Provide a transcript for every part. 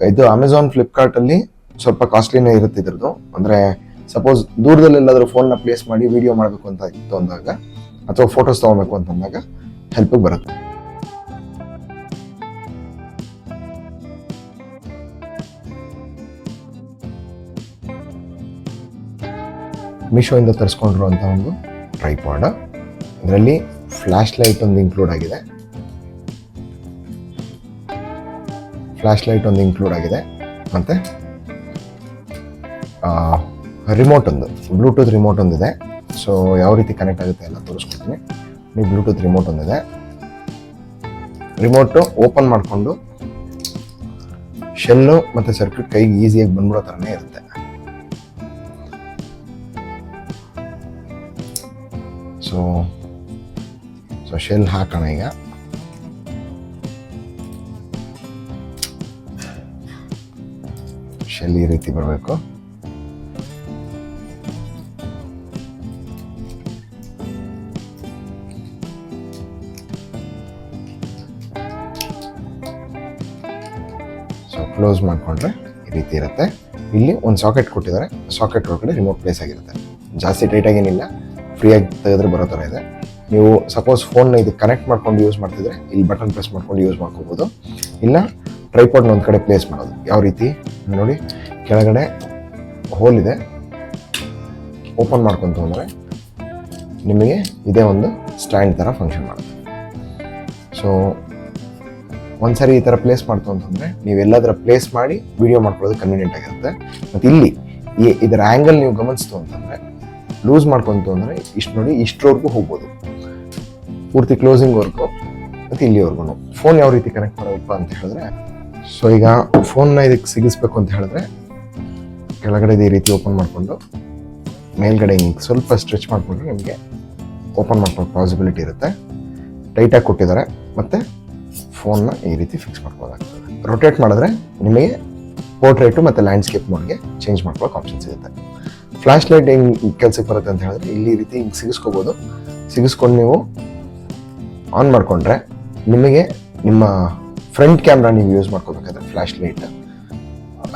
ಇದು ಅಮೆಝಾನ್ ಫ್ಲಿಪ್ಕಾರ್ಟಲ್ಲಿ ಸ್ವಲ್ಪ ಕಾಸ್ಟ್ಲಿನೇ ಇರುತ್ತೆ ಇದ್ರದ್ದು. ಅಂದರೆ ಸಪೋಸ್ ದೂರದಲ್ಲೆಲ್ಲಾದರೂ ಫೋನ್ನ ಪ್ಲೇಸ್ ಮಾಡಿ ವಿಡಿಯೋ ಮಾಡಬೇಕು ಅಂತ ಇತ್ತು ಅಂದಾಗ ಅಥವಾ ಫೋಟೋಸ್ ತೊಗೊಬೇಕು ಅಂತಂದಾಗ ಹೆಲ್ಪಿಗೆ ಬರುತ್ತೆ. ಮೀಶೋಯಿಂದ ತರಿಸ್ಕೊಂಡಿರುವಂಥ ಒಂದು ಟ್ರೈಪಾಡ್. ಇದರಲ್ಲಿ ಫ್ಲ್ಯಾಶ್ ಲೈಟ್ ಒಂದು ಇನ್ಕ್ಲೂಡ್ ಆಗಿದೆ. ಮತ್ತು ರಿಮೋಟ್ ಒಂದು ಬ್ಲೂಟೂತ್ ರಿಮೋಟ್ ಒಂದಿದೆ. ಸೊ ಯಾವ ರೀತಿ ಕನೆಕ್ಟ್ ಆಗುತ್ತೆ ಎಲ್ಲ ತೋರಿಸ್ಕೊಡ್ತೀನಿ. ನೀವು ಬ್ಲೂಟೂತ್ ರಿಮೋಟ್ ಒಂದಿದೆ. ರಿಮೋಟು ಓಪನ್ ಮಾಡಿಕೊಂಡು ಶೆಲ್ಲು ಮತ್ತು ಸರ್ಕ್ಯೂಟ್ ಕೈಗೆ ಈಸಿಯಾಗಿ ಬಂದ್ಬಿಡೋ ಥರನೇ ಇರುತ್ತೆ. ಸೊ ಶೆಲ್ ಹಾಕೋಣ. ಈಗ ಶೆಲ್ ಈ ರೀತಿ ಬರಬೇಕು. ಸೊ ಕ್ಲೋಸ್ ಮಾಡಿಕೊಂಡ್ರೆ ಈ ರೀತಿ ಇರುತ್ತೆ. ಇಲ್ಲಿ ಒಂದು ಸಾಕೆಟ್ ಕೊಟ್ಟಿದ್ದಾರೆ. ಸಾಕೆಟ್ ಒಳಗಡೆ ರಿಮೋಟ್ ಪ್ಲೇಸ್ ಆಗಿರುತ್ತೆ. ಜಾಸ್ತಿ ಟೈಟಾಗೇನಿಲ್ಲ, ಫ್ರೀಯಾಗಿ ತೆಗೆದ್ರೆ ಬರೋ ಥರ ಇದೆ. ನೀವು ಸಪೋಸ್ ಫೋನ್ನ ಇದು ಕನೆಕ್ಟ್ ಮಾಡ್ಕೊಂಡು ಯೂಸ್ ಮಾಡ್ತಿದ್ರೆ ಇಲ್ಲಿ ಬಟನ್ ಪ್ರೆಸ್ ಮಾಡ್ಕೊಂಡು ಯೂಸ್ ಮಾಡ್ಕೋಬೋದು. ಇಲ್ಲ ಟ್ರೈಪಾಡ್ನ ಒಂದು ಕಡೆ ಪ್ಲೇಸ್ ಮಾಡೋದು ಯಾವ ರೀತಿ ನೋಡಿ, ಕೆಳಗಡೆ ಹೋಲ್ ಇದೆ. ಓಪನ್ ಮಾಡ್ಕೊಂತು ಅಂದರೆ ನಿಮಗೆ ಇದೇ ಒಂದು ಸ್ಟ್ಯಾಂಡ್ ಥರ ಫಂಕ್ಷನ್ ಮಾಡುತ್ತೆ. ಸೊ ಒಂದ್ಸರಿ ಈ ಥರ ಪ್ಲೇಸ್ ಮಾಡ್ತು ಅಂತಂದರೆ ನೀವೆಲ್ಲದರ ಪ್ಲೇಸ್ ಮಾಡಿ ವಿಡಿಯೋ ಮಾಡ್ಕೊಳ್ಳೋದು ಕನ್ವೀನಿಯೆಂಟ್ ಆಗಿರುತ್ತೆ. ಮತ್ತು ಇಲ್ಲಿ ಇದರ ಆ್ಯಂಗಲ್ ನೀವು ಗಮನಿಸ್ತು ಅಂತಂದರೆ ಲೂಸ್ ಮಾಡ್ಕೊಂತು ಅಂದರೆ ಇಷ್ಟು ನೋಡಿ, ಇಷ್ಟರವರೆಗೂ ಹೋಗ್ಬೋದು, ಪೂರ್ತಿ ಕ್ಲೋಸಿಂಗ್ವರೆಗೂ ಮತ್ತು ಇಲ್ಲಿವರೆಗೂ. ಫೋನ್ ಯಾವ ರೀತಿ ಕನೆಕ್ಟ್ ಮಾಡೋದಪ್ಪ ಅಂತ ಹೇಳಿದ್ರೆ, ಸೊ ಈಗ ಫೋನ್ನ ಇದಕ್ಕೆ ಸಿಗಿಸ್ಬೇಕು ಅಂತ ಹೇಳಿದ್ರೆ ಕೆಳಗಡೆ ಈ ರೀತಿ ಓಪನ್ ಮಾಡಿಕೊಂಡು ಮೇಲ್ಗಡೆ ಹಿಂಗೆ ಸ್ವಲ್ಪ ಸ್ಟ್ರೆಚ್ ಮಾಡಿಕೊಂಡ್ರೆ ನಿಮಗೆ ಓಪನ್ ಮಾಡ್ಕೊಳ್ಳೋ ಪಾಸಿಬಿಲಿಟಿ ಇರುತ್ತೆ. ಟೈಟಾಗಿ ಕೊಟ್ಟಿದ್ದಾರೆ. ಮತ್ತು ಫೋನ್ನ ಈ ರೀತಿ ಫಿಕ್ಸ್ ಮಾಡ್ಕೋದಾಗ್ತದೆ. ರೊಟೇಟ್ ಮಾಡಿದ್ರೆ ನಿಮಗೆ ಪೋರ್ಟ್ರೇಟು ಮತ್ತು ಲ್ಯಾಂಡ್ಸ್ಕೇಪ್ ಮೋಡ್ಗೆ ಚೇಂಜ್ ಮಾಡ್ಕೊಳ್ಳೋಕೆ ಆಪ್ಷನ್ಸ್ ಇರುತ್ತೆ. ಫ್ಲ್ಯಾಶ್ ಲೈಟ್ ಹೆಂಗೆ ಕೆಲಸಕ್ಕೆ ಬರುತ್ತೆ ಅಂತ ಹೇಳಿದ್ರೆ ಇಲ್ಲಿ ರೀತಿ ಹಿಂಗೆ ಸಿಗಿಸ್ಕೋಬೋದು. ಸಿಗಿಸ್ಕೊಂಡು ನೀವು ಆನ್ ಮಾಡಿಕೊಂಡ್ರೆ ನಿಮಗೆ ನಿಮ್ಮ ಫ್ರಂಟ್ ಕ್ಯಾಮ್ರಾ ನೀವು ಯೂಸ್ ಮಾಡ್ಕೋಬೇಕಾದ್ರೆ ಫ್ಲ್ಯಾಶ್ ಲೈಟ್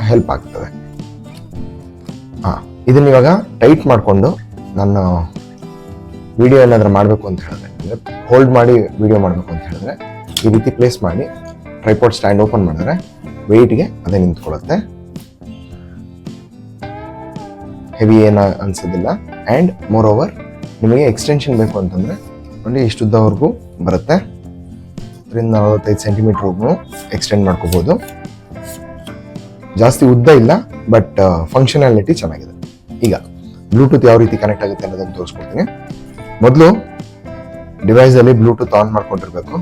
ಹೆಲ್ಪ್ ಆಗ್ತದೆ. ಇದನ್ನ ಇವಾಗ ಟೈಟ್ ಮಾಡಿಕೊಂಡು ನಾನು ವಿಡಿಯೋ ಏನಾದರೂ ಮಾಡಬೇಕು ಅಂತ ಹೇಳಿದ್ರೆ, ಅಂದರೆ ಹೋಲ್ಡ್ ಮಾಡಿ ವಿಡಿಯೋ ಮಾಡಬೇಕು ಅಂತ ಹೇಳಿದ್ರೆ ಈ ರೀತಿ ಪ್ಲೇಸ್ ಮಾಡಿ ಟ್ರೈಪಾಡ್ ಸ್ಟ್ಯಾಂಡ್ ಓಪನ್ ಮಾಡಿದ್ರೆ ವೆಯ್ಟ್ಗೆ ಅದೇ ನಿಂತ್ಕೊಳ್ಳುತ್ತೆ. ಹೆವಿ ಏನು ಅನ್ಸೋದಿಲ್ಲ. ಆ್ಯಂಡ್ ಮೋರ್ ಓವರ್ ನಿಮಗೆ ಎಕ್ಸ್ಟೆನ್ಷನ್ ಬೇಕು ಅಂತಂದರೆ ನೋಡಿ ಇಷ್ಟುದ್ದವರೆಗೂ ಬರುತ್ತೆ. 45 ಸೆಂಟಿಮೀಟರ್ವರೆಗೂ ಎಕ್ಸ್ಟೆಂಡ್ ಮಾಡ್ಕೋಬೋದು. ಜಾಸ್ತಿ ಉದ್ದ ಇಲ್ಲ, ಬಟ್ ಫಂಕ್ಷನಾಲಿಟಿ ಚೆನ್ನಾಗಿದೆ. ಈಗ ಬ್ಲೂಟೂತ್ ಯಾವ ರೀತಿ ಕನೆಕ್ಟ್ ಆಗುತ್ತೆ ಅನ್ನೋದನ್ನು ತೋರಿಸ್ಕೊಡ್ತೀನಿ. ಮೊದಲು ಡಿವೈಸಲ್ಲಿ ಬ್ಲೂಟೂತ್ ಆನ್ ಮಾಡ್ಕೊಂಡಿರ್ಬೇಕು.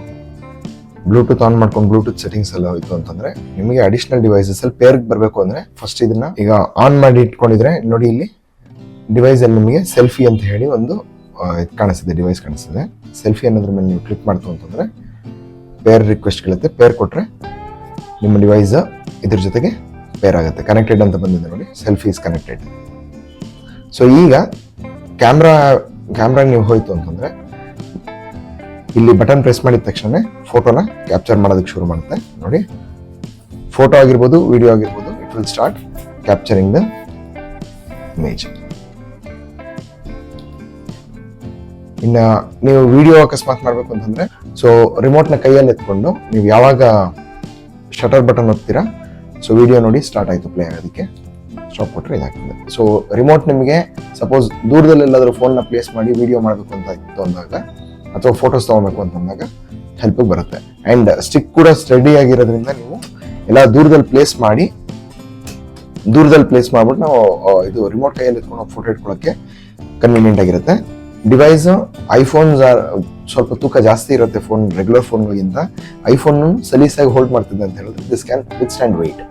ಬ್ಲೂಟೂತ್ ಆನ್ ಮಾಡ್ಕೊಂಡು ಬ್ಲೂಟೂತ್ ಸೆಟ್ಟಿಂಗ್ಸ್ ಎಲ್ಲ ಹೋಯ್ತು ಅಂತಂದರೆ ನಿಮಗೆ ಅಡಿಷ್ನಲ್ ಡಿವೈಸಸಲ್ಲಿ ಪೇರ್ಗೆ ಬರಬೇಕು ಅಂದರೆ ಫಸ್ಟ್ ಇದನ್ನು ಈಗ ಆನ್ ಮಾಡಿ ಇಟ್ಕೊಂಡಿದ್ರೆ ನೋಡಿ, ಇಲ್ಲಿ ಡಿವೈಸಲ್ಲಿ ನಿಮಗೆ ಸೆಲ್ಫಿ ಅಂತ ಹೇಳಿ ಒಂದು ಇದು ಕಾಣಿಸ್ತಿದೆ, ಡಿವೈಸ್ ಕಾಣಿಸ್ತಿದೆ. ಸೆಲ್ಫಿ ಅನ್ನೋದ್ರ ಮೇಲೆ ನೀವು ಕ್ಲಿಕ್ ಮಾಡ್ತು ಅಂತಂದರೆ ಪೇರ್ ರಿಕ್ವೆಸ್ಟ್ ಕೇಳುತ್ತೆ. ಪೇರ್ ಕೊಟ್ಟರೆ ನಿಮ್ಮ ಡಿವೈಸ್ ಇದ್ರ ಜೊತೆಗೆ ಪೇರ್ ಆಗುತ್ತೆ. ಕನೆಕ್ಟೆಡ್ ಅಂತ ಬಂದಿದೆ ನೋಡಿ, ಸೆಲ್ಫಿ ಇಸ್ ಕನೆಕ್ಟೆಡ್. ಸೊ ಈಗ ಕ್ಯಾಮ್ರಾ ನೀವು ಹೋಯ್ತು ಅಂತಂದರೆ ಇಲ್ಲಿ ಬಟನ್ ಪ್ರೆಸ್ ಮಾಡಿದ ತಕ್ಷಣ ಫೋಟೋನ ಕ್ಯಾಪ್ಚರ್ ಮಾಡೋದಕ್ಕೆ ಶುರು ಮಾಡುತ್ತೆ. ನೋಡಿ, ಫೋಟೋ ಆಗಿರ್ಬೋದು, ವಿಡಿಯೋ ಆಗಿರ್ಬೋದು, it will start capturing the image. ಇನ್ನು ನೀವು ವಿಡಿಯೋ ಅಕಸ್ಮಾತ್ ಮಾಡಬೇಕು ಅಂತಂದರೆ ಸೊ ರಿಮೋಟ್ನ ಕೈಯಲ್ಲಿ ಎತ್ಕೊಂಡು ನೀವು ಯಾವಾಗ ಶಟರ್ ಬಟನ್ ಒತ್ತೀರಾ ಸೊ ವಿಡಿಯೋ ನೋಡಿ ಸ್ಟಾರ್ಟ್ ಆಯಿತು ಪ್ಲೇ ಆಗೋದಕ್ಕೆ. ಸ್ಟಾಪ್ ಕೊಟ್ಟರೆ ಇದಾಗ್ತದೆ. ಸೊ ರಿಮೋಟ್ ನಿಮಗೆ ಸಪೋಸ್ ದೂರದಲ್ಲೆಲ್ಲಾದರೂ ಫೋನ್ನ ಪ್ಲೇಸ್ ಮಾಡಿ ವಿಡಿಯೋ ಮಾಡಬೇಕು ಅಂತ ಇತ್ತು ಅಂದಾಗ ಅಥವಾ ಫೋಟೋಸ್ ತೊಗೊಬೇಕು ಅಂತಂದಾಗ ಹೆಲ್ಪಿಗೆ ಬರುತ್ತೆ. ಆ್ಯಂಡ್ ಸ್ಟಿಕ್ ಕೂಡ ಸ್ಟಡಿ ಆಗಿರೋದ್ರಿಂದ ನೀವು ಎಲ್ಲ ದೂರದಲ್ಲಿ ಪ್ಲೇಸ್ ಮಾಡಿಬಿಟ್ಟು ನಾವು ಇದು ರಿಮೋಟ್ ಕೈಯಲ್ಲಿ ಎತ್ಕೊಂಡು ಫೋಟೋ ಇಟ್ಕೊಳ್ಳೋಕ್ಕೆ ಕನ್ವೀನಿಯೆಂಟ್ ಆಗಿರುತ್ತೆ. ಡಿವೈಸ್ ಐಫೋನ್ಸ್ ಸ್ವಲ್ಪ ತೂಕ ಜಾಸ್ತಿ ಇರುತ್ತೆ ಫೋನ್, ರೆಗ್ಯುಲರ್ ಫೋನ್ಗಳಿಗಿಂತ. ಐಫೋನ್ ಸಲೀಸಾಗಿ ಹೋಲ್ಡ್ ಮಾಡ್ತಿದೆ ಅಂತ ಹೇಳಿದ್ರೆ this can withstand weight.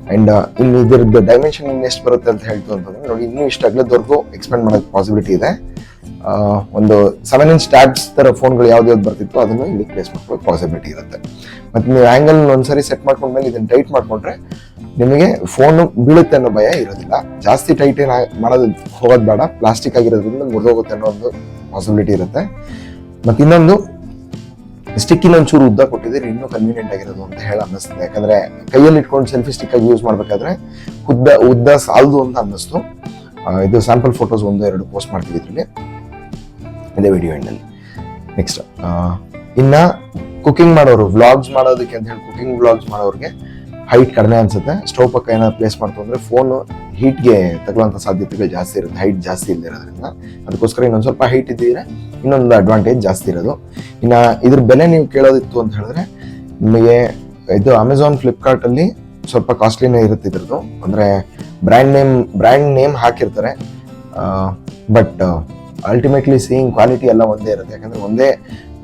And ಇನ್ನು ಇದ್ರದ್ದು ಡೈಮೆನ್ಷನ್ ಇನ್ನು ಎಷ್ಟು ಬರುತ್ತೆ ಅಂತ ಹೇಳ್ತು ಅಂತಂದ್ರೆ ನೋಡಿ, ಇನ್ನೂ ಇಷ್ಟು ಅಗಲದವರೆಗೂ ಎಕ್ಸ್ಪೆಂಡ್ ಮಾಡೋಕ್ಕೆ ಪಾಸಿಬಿಲಿಟಿ ಇದೆ. ಒಂದು 7 inch ಟ್ಯಾಬ್ಸ್ ಥರ ಫೋನ್ಗಳು ಯಾವ್ದು ಬರ್ತಿತ್ತು ಅದನ್ನು ಇಲ್ಲಿ ಪ್ಲೇಸ್ ಮಾಡ್ಕೊಳ್ಳೋಕೆ ಪಾಸಿಬಿಲಿಟಿ ಇರುತ್ತೆ. ಮತ್ತು ನೀವು ಆ್ಯಂಗಲ್ ಒಂದ್ಸರಿ ಸೆಟ್ ಮಾಡ್ಕೊಂಡ್ಮೇಲೆ ಇದನ್ನು ಟೈಟ್ ಮಾಡ್ಕೊಂಡ್ರೆ ನಿಮಗೆ ಫೋನು ಬೀಳುತ್ತೆ ಅನ್ನೋ ಭಯ ಇರೋದಿಲ್ಲ. ಜಾಸ್ತಿ ಟೈಟ್ ಏನು ಮಾಡೋದು ಹೋಗೋದು ಬೇಡ, ಪ್ಲಾಸ್ಟಿಕ್ ಆಗಿರೋದ್ರಿಂದ ಮುರಿದೋಗುತ್ತೆ ಅನ್ನೋ ಒಂದು ಪಾಸಿಬಿಲಿಟಿ ಇರುತ್ತೆ. ಮತ್ತು ಇನ್ನೊಂದು ಸ್ಟಿಕ್ ಇನ್ನೊಂಚೂರು ಉದ್ದ ಕೊಟ್ಟಿದ್ರೆ ಇನ್ನೂ ಕನ್ವೀನಿಯಂಟ್ ಆಗಿರೋದು ಅಂತ ಹೇಳಿ ಅನ್ನಿಸ್ತದೆ. ಯಾಕಂದ್ರೆ ಕೈಯಲ್ಲಿ ಇಟ್ಕೊಂಡು ಸೆಲ್ಫಿ ಸ್ಟಿಕ್ ಆಗಿ ಯೂಸ್ ಮಾಡ್ಬೇಕಾದ್ರೆ ಉದ್ದ ಸಾಲದು ಅಂತ ಅನ್ನಿಸ್ತು. ಇದು ಸ್ಯಾಂಪಲ್ ಫೋಟೋಸ್ 1-2 ಪೋಸ್ಟ್ ಮಾಡ್ತೀವಿ ಇದರಲ್ಲಿ ಇದೇ ವಿಡಿಯೋ ಎಂಡಲ್ಲಿ. ನೆಕ್ಸ್ಟ್ ಇನ್ನ ಕುಕಿಂಗ್ ಮಾಡೋರು, ವ್ಲಾಗ್ಸ್ ಮಾಡೋದಕ್ಕೆ ಅಂತ ಹೇಳಿ ಕುಕಿಂಗ್ ವ್ಲಾಗ್ಸ್ ಮಾಡೋರಿಗೆ ಹೈಟ್ ಕಡಿಮೆ ಅನ್ಸುತ್ತೆ. ಸ್ಟವ್ ಪಕ್ಕ ಏನಾದ್ರು ಪ್ಲೇಸ್ ಮಾಡ್ತು ಅಂದ್ರೆ ಫೋನ್ ಹೀಟ್ಗೆ ತಗೊಳ್ಳುವಂಥ ಸಾಧ್ಯತೆಗಳು ಜಾಸ್ತಿ ಇರುತ್ತೆ, ಹೈಟ್ ಜಾಸ್ತಿ ಇಲ್ದಿರೋದ್ರಿಂದ. ಅದಕ್ಕೋಸ್ಕರ ಇನ್ನೊಂದು ಸ್ವಲ್ಪ ಹೈಟ್ ಇದ್ದಿದ್ರೆ ಇನ್ನೊಂದು ಅಡ್ವಾಂಟೇಜ್ ಜಾಸ್ತಿ ಇರೋದು. ಇನ್ನ ಇದ್ರ ಬೆಲೆ ನೀವು ಕೇಳೋದಿತ್ತು ಅಂತ ಹೇಳಿದ್ರೆ ನಿಮಗೆ ಇದು ಅಮೆಝಾನ್, ಫ್ಲಿಪ್ಕಾರ್ಟ್ ಅಲ್ಲಿ ಸ್ವಲ್ಪ ಕಾಸ್ಟ್ಲಿನೇ ಇರುತ್ತೆ ಇದ್ರದ್ದು. ಅಂದ್ರೆ ಬ್ರ್ಯಾಂಡ್ ನೇಮ್ ಹಾಕಿರ್ತಾರೆ, ಬಟ್ ಅಲ್ಟಿಮೇಟ್ಲಿ ಸೀಯಿಂಗ್ ಕ್ವಾಲಿಟಿ ಎಲ್ಲ ಒಂದೇ ಇರುತ್ತೆ. ಯಾಕಂದ್ರೆ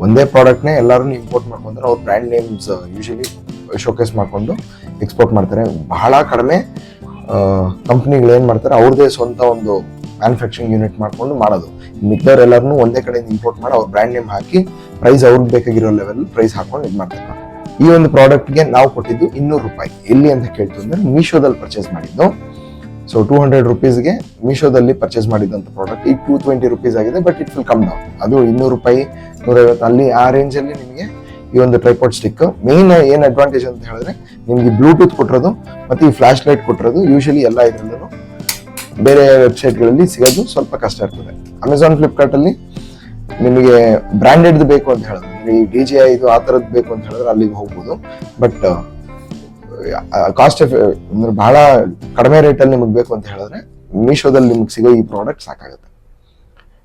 ಒಂದೇ ಪ್ರಾಡಕ್ಟ್ನೇ ಎಲ್ಲರೂ ಇಂಪೋರ್ಟ್ ಮಾಡ್ಕೊಂಡ್ರೆ ಅವ್ರ ಬ್ರ್ಯಾಂಡ್ ನೇಮ್ಸ್ ಯೂಶಲಿ ಶೋಕೇಸ್ ಮಾಡ್ಕೊಂಡು ಎಕ್ಸ್ಪೋರ್ಟ್ ಮಾಡ್ತಾರೆ. ಬಹಳ ಕಡಿಮೆ ಕಂಪ್ನಿಗಳು ಏನ್ ಮಾಡ್ತಾರೆ, ಅವ್ರದೇ ಸ್ವಂತ ಒಂದು ಮ್ಯಾನುಫ್ಯಾಕ್ಚರಿಂಗ್ ಯೂನಿಟ್ ಮಾಡ್ಕೊಂಡು ಮಾಡೋದು. ಮಿಕ್ದವ್ರೆಲ್ಲರೂ ಒಂದೇ ಕಡೆಯಿಂದ ಇಂಪೋರ್ಟ್ ಮಾಡಿ ಅವ್ರ ಬ್ರ್ಯಾಂಡ್ ನೇಮ್ ಹಾಕಿ ಪ್ರೈಸ್ ಅವ್ರಿಗೆ ಬೇಕಾಗಿರೋ ಲೆವೆಲ್ ಪ್ರೈಸ್ ಹಾಕೊಂಡು ಇದು ಮಾಡ್ತಾರೆ. ಈ ಒಂದು ಪ್ರಾಡಕ್ಟ್ಗೆ ನಾವು ಕೊಟ್ಟಿದ್ದು 200 ರೂಪಾಯಿ. ಎಲ್ಲಿ ಅಂತ ಕೇಳ್ತು ಅಂದ್ರೆ ಮೀಶೋದಲ್ಲಿ ಪರ್ಚೇಸ್ ಮಾಡಿದ್ದು. ಸೊ 200 ರೂಪೀಸ್ಗೆ ಮೀಶೋದಲ್ಲಿ ಪರ್ಚೇಸ್ ಮಾಡಿದಂಥ ಪ್ರಾಡಕ್ಟ್ ಈಗ 220 ರೂಪೀಸ್ ಆಗಿದೆ, but it will come down. ಅದು 200 ರೂಪಾಯಿ, 150 ಅಲ್ಲಿ ಆ ರೇಂಜಲ್ಲಿ ನಿಮಗೆ ಈ ಒಂದು ಟ್ರೈಪಾಡ್ ಸ್ಟಿಕ್. ಮೇನ್ ಏನ್ ಅಡ್ವಾಂಟೇಜ್ ಅಂತ ಹೇಳಿದ್ರೆ ನಿಮ್ಗೆ ಬ್ಲೂಟೂತ್ ಕೊಟ್ಟಿರೋದು ಮತ್ತೆ ಈ ಫ್ಲಾಶ್ ಲೈಟ್ ಕೊಟ್ಟಿರೋದು ಯೂಶಲಿ ಎಲ್ಲ ಇದ್ರಲ್ಲೂ ಬೇರೆ ವೆಬ್ಸೈಟ್ಗಳಲ್ಲಿ ಸಿಗೋದು ಸ್ವಲ್ಪ ಕಷ್ಟ ಇರ್ತದೆ. ಅಮೆಝಾನ್, ಫ್ಲಿಪ್ಕಾರ್ಟ್ ಅಲ್ಲಿ ನಿಮಗೆ ಬ್ರಾಂಡೆಡ್ ಬೇಕು ಅಂತ ಹೇಳಿದ್ರೆ, ಈ DJI ಇದು ಆ ಥರದ್ದು ಬೇಕು ಅಂತ ಹೇಳಿದ್ರೆ ಅಲ್ಲಿಗೆ ಹೋಗ್ಬೋದು. ಬಟ್ ಕಾಸ್ಟ್ ಅಂದ್ರೆ ಬಹಳ ಕಡಿಮೆ ರೇಟಲ್ಲಿ ನಿಮಗೆ ಬೇಕು ಅಂತ ಹೇಳಿದ್ರೆ ಮೀಶೋದಲ್ಲಿ ನಿಮ್ಗೆ ಸಿಗೋ ಈ ಪ್ರಾಡಕ್ಟ್ ಸಾಕಾಗುತ್ತೆ.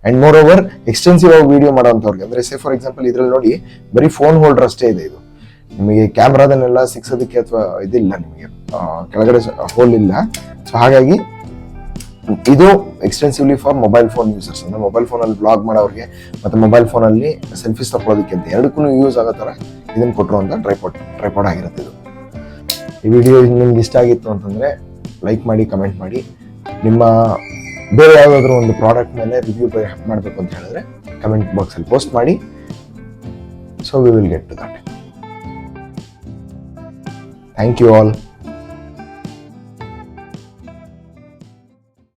ಅಂಡ್ ಮೋರ್ ಓವರ್ ಎಕ್ಸ್ಟೆನ್ಸಿವ್ ಆಗಿ ವಿಡಿಯೋ ಮಾಡೋಂಥವ್ರಿಗೆ ಅಂದ್ರೆ ಸೇ ಫಾರ್ ಎಕ್ಸಾಂಪಲ್ ಇದ್ರಲ್ಲಿ ನೋಡಿ ಬರೀ ಫೋನ್ ಹೋಲ್ಡರ್ ಅಷ್ಟೇ ಇದೆ. ಇದು ನಿಮಗೆ ಕ್ಯಾಮ್ರಾದನ್ನೆಲ್ಲ ಸಿಕ್ಸೋದಕ್ಕೆ ಅಥವಾ ಇದಿಲ್ಲ, ನಿಮಗೆ ಕೆಳಗಡೆ ಹೋಲ್ ಇಲ್ಲ. ಸೊ ಹಾಗಾಗಿ ಇದು extensively for mobile phone users, ಅಂದ್ರೆ ಮೊಬೈಲ್ ಫೋನಲ್ಲಿ ಬ್ಲಾಗ್ ಮಾಡೋರಿಗೆ ಮತ್ತೆ ಮೊಬೈಲ್ ಫೋನಲ್ಲಿ ಸೆಲ್ಫೀಸ್ ತಗೊಳ್ಳೋದಕ್ಕೆ ಅಂತ ಎರಡಕ್ಕೂ ಯೂಸ್ ಆಗೋ ಥರ ಇದನ್ನು ಕೊಟ್ಟಿರುವಂಥ ಟ್ರೈಪಾಡ್ ಆಗಿರುತ್ತೆ ಇದು. ಈ ವಿಡಿಯೋ ನಿಮ್ಗೆ ಇಷ್ಟ ಆಗಿತ್ತು ಅಂತಂದ್ರೆ ಲೈಕ್ ಮಾಡಿ, ಕಮೆಂಟ್ ಮಾಡಿ. ನಿಮ್ಮ ಬೇರೆ ಯಾವುದಾದ್ರೂ ಒಂದು ಪ್ರಾಡಕ್ಟ್ ಮೇಲೆ ರಿವ್ಯೂ ಮಾಡಬೇಕು ಅಂತ ಹೇಳಿದ್ರೆ ಕಮೆಂಟ್ ಬಾಕ್ಸಲ್ಲಿ ಪೋಸ್ಟ್ ಮಾಡಿ. So we will get to that. Thank you all.